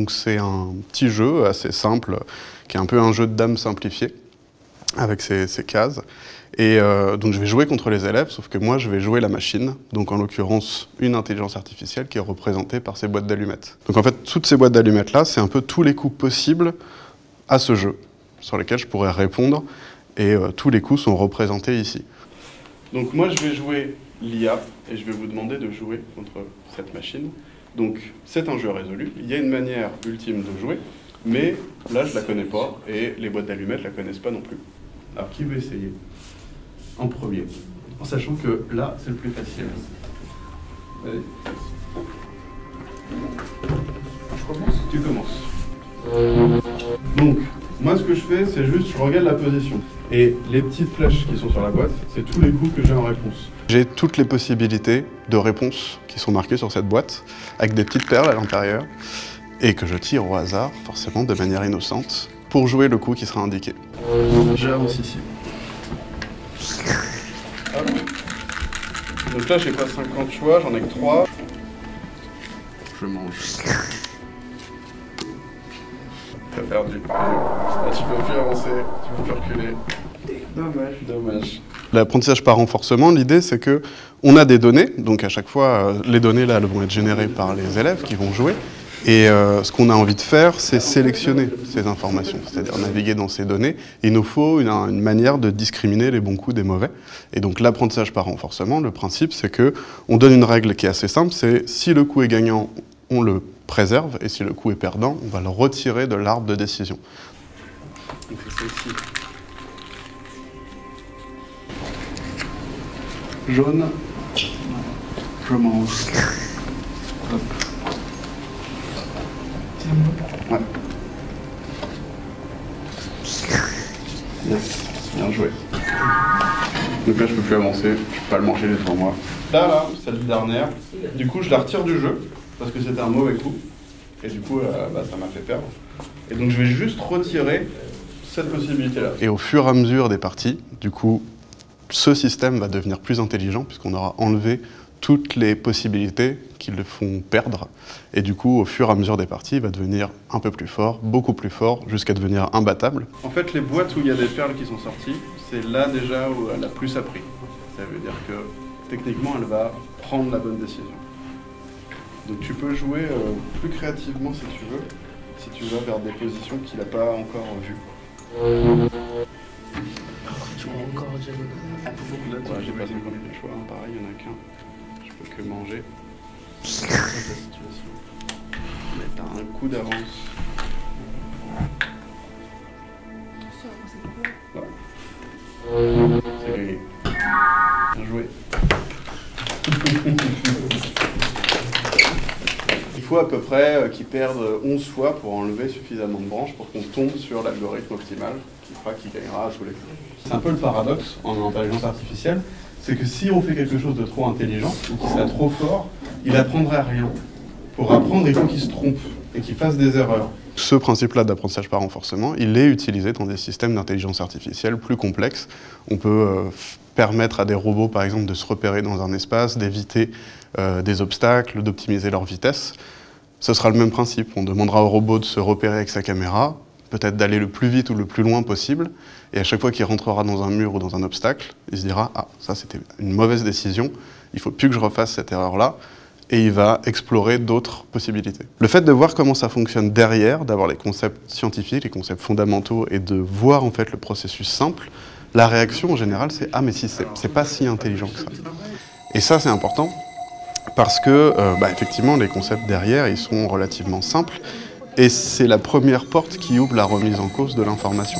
Donc c'est un petit jeu assez simple, qui est un peu un jeu de dames simplifié, avec ces cases. Et donc je vais jouer contre les élèves, sauf que moi je vais jouer la machine, donc en l'occurrence une intelligence artificielle qui est représentée par ces boîtes d'allumettes. Donc en fait toutes ces boîtes d'allumettes là, c'est un peu tous les coups possibles à ce jeu, sur lesquels je pourrais répondre, et tous les coups sont représentés ici. Donc moi je vais jouer l'IA, et je vais vous demander de jouer contre cette machine. Donc c'est un jeu résolu, il y a une manière ultime de jouer, mais là je la connais pas, et les boîtes d'allumettes la connaissent pas non plus. Alors qui veut essayer en premier, en sachant que là, c'est le plus facile. Allez. Je commence ? Tu commences. Donc, moi ce que je fais, c'est juste, je regarde la position. Et les petites flèches qui sont sur la boîte, c'est tous les coups que j'ai en réponse. J'ai toutes les possibilités de réponse qui sont marquées sur cette boîte, avec des petites perles à l'intérieur, et que je tire au hasard, forcément de manière innocente, pour jouer le coup qui sera indiqué. J'avance ici. Hop. Donc là, j'ai pas 50 choix, j'en ai que 3. Je mange. T'as perdu. Là, tu peux plus avancer, tu peux plus reculer. Dommage. L'apprentissage par renforcement, l'idée c'est que on a des données, donc à chaque fois, les données là elles vont être générées par les élèves qui vont jouer. Et ce qu'on a envie de faire, c'est sélectionner ces informations, c'est-à-dire naviguer dans ces données. Il nous faut une manière de discriminer les bons coups des mauvais. Et donc l'apprentissage par renforcement, le principe, c'est qu'on donne une règle qui est assez simple, c'est si le coup est gagnant, on le préserve, et si le coup est perdant, on va le retirer de l'arbre de décision. Donc c'est celle-ci. Jaune, je mange. Hop. Ouais. Yes, bien joué. Donc là, je peux plus avancer, je peux pas le manger devant moi. Là, c'est la dernière. Du coup, je la retire du jeu, parce que c'était un mauvais coup. Et du coup, ça m'a fait perdre. Et donc, je vais juste retirer cette possibilité-là. Et au fur et à mesure des parties, du coup, ce système va devenir plus intelligent, puisqu'on aura enlevé toutes les possibilités qui le font perdre. Et du coup, au fur et à mesure des parties, il va devenir un peu plus fort, beaucoup plus fort, jusqu'à devenir imbattable. En fait, les boîtes où il y a des perles qui sont sorties, c'est là déjà où elle a plus appris. Ça veut dire que, techniquement, elle va prendre la bonne décision. Donc tu peux jouer plus créativement si tu vas vers des positions qu'il n'a pas encore vues. Ouais, j'ai pas 50 000 choix, hein. Pareil, il n'y en a qu'un. Je peux que manger. C'est la situation. Mais t'as un coup d'avance. Ouais. C'est gagné. Bien joué. Il faut à peu près qu'ils perdent 11 fois pour enlever suffisamment de branches pour qu'on tombe sur l'algorithme optimal qui fera qu'il gagnera à tous les coups. C'est un peu le paradoxe en intelligence artificielle, c'est que si on fait quelque chose de trop intelligent ou qui serait trop fort, il apprendrait rien. Pour apprendre, il faut qu'il se trompe et qu'il fasse des erreurs. Ce principe-là d'apprentissage par renforcement, il est utilisé dans des systèmes d'intelligence artificielle plus complexes. On peut permettre à des robots, par exemple, de se repérer dans un espace, d'éviter des obstacles, d'optimiser leur vitesse. Ce sera le même principe. On demandera au robot de se repérer avec sa caméra, peut-être d'aller le plus vite ou le plus loin possible, et à chaque fois qu'il rentrera dans un mur ou dans un obstacle, il se dira « Ah, ça c'était une mauvaise décision, il ne faut plus que je refasse cette erreur-là », et il va explorer d'autres possibilités. Le fait de voir comment ça fonctionne derrière, d'avoir les concepts scientifiques, les concepts fondamentaux, et de voir en fait le processus simple, la réaction en général c'est « Ah mais si, c'est pas si intelligent que ça ». Et ça c'est important, parce que effectivement les concepts derrière ils sont relativement simples, et c'est la première porte qui ouvre la remise en cause de l'information.